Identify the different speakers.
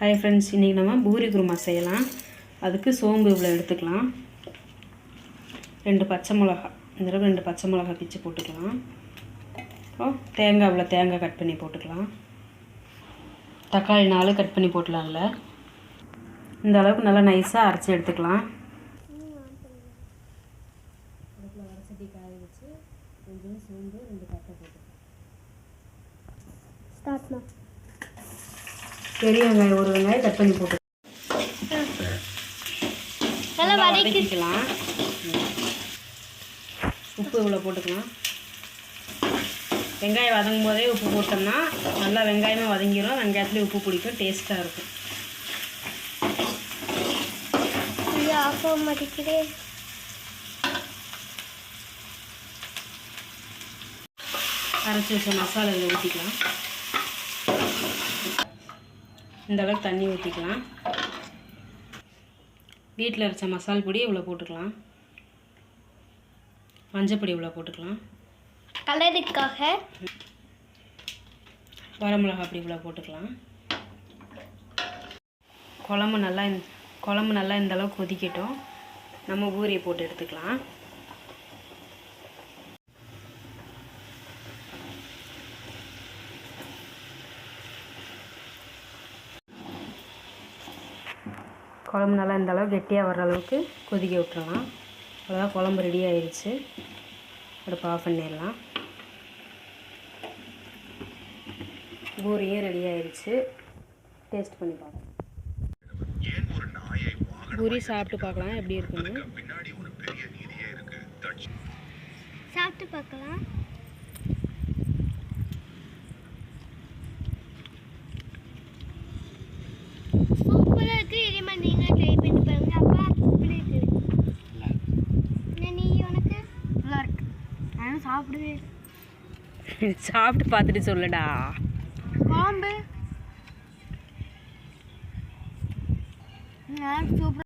Speaker 1: Hi friends, இன்றைக்கி நம்ம பூரி குருமா செய்யலாம். அதுக்கு சோம்பு இவ்வளோ எடுத்துக்கலாம். 2 பச்சை மிளகா, இந்த தடவை 2 பச்சை மிளகா பிச்சு போட்டுக்கலாம். அப்புறம் தேங்காய் இவ்வளோ தேங்காய் கட் பண்ணி போட்டுக்கலாம். தக்காளி 4 கட் பண்ணி போட்டலாம்ல. இந்த அளவுக்கு நல்லா நைஸாக அரைச்சி எடுத்துக்கலாம். வடசட்டி காய வச்சு கொஞ்சம் சோம்பு 2 பட்டை போட்டுக்கலாம். பெரிய வெங்காயம் 1 வெங்காயம் கட் பண்ணி போட்டு நல்லா வதக்கிக்கலாம். உப்பு இவ்வளோ போட்டுக்கலாம். வெங்காயம் வதங்கும் போதே உப்பு போட்டோம்னா நல்லா வெங்காயமே வதங்கிடும். வெங்காயத்துலேயே உப்பு பிடிக்கும், டேஸ்ட்டாக இருக்கும். அரைச்சி வச்ச மசாலா இதில் ஊற்றிக்கலாம். இந்த அளவுக்கு தண்ணி ஊற்றிக்கலாம். வீட்டில் அரைச்ச மசால் பொடி இவ்வளோ போட்டுக்கலாம். மஞ்சப்பொடி இவ்வளோ போட்டுக்கலாம்.
Speaker 2: கலருக்காக
Speaker 1: வரமிளகா அப்படி இவ்வளோ போட்டுக்கலாம். குழம்பு நல்லா இந்த அளவுக்கு கொதிக்கட்டும். நம்ம பூரியை போட்டு எடுத்துக்கலாம். குழம்பு நல்லா இந்த அளவு கெட்டியாக வர்ற அளவுக்கு கொதிக்க விட்டுறலாம். அவ்வளோதான், குழம்பு ரெடி ஆயிடுச்சு. அடுப்பு ஆஃப் பண்ணிடலாம். பூரியே ரெடி ஆயிடுச்சு. டேஸ்ட் பண்ணி பார்க்கலாம். பூரி சாப்பிட்டு பார்க்கலாம் எப்படி இருக்குன்னு.
Speaker 2: சாப்பிட்டு பார்க்கலாம். சூப்பராக இருக்குது. இதே மாதிரி நீங்களும் ட்ரை பண்ணி பாருங்க. அப்பா எப்படி இருக்குது? நீ உனக்கு நல்லா இருக்கு. ஆனால் சாப்பிடுவே
Speaker 1: சாப்பிட்டு பார்த்துட்டு சொல்லுடா.
Speaker 2: குழம்பு சூப்பர்.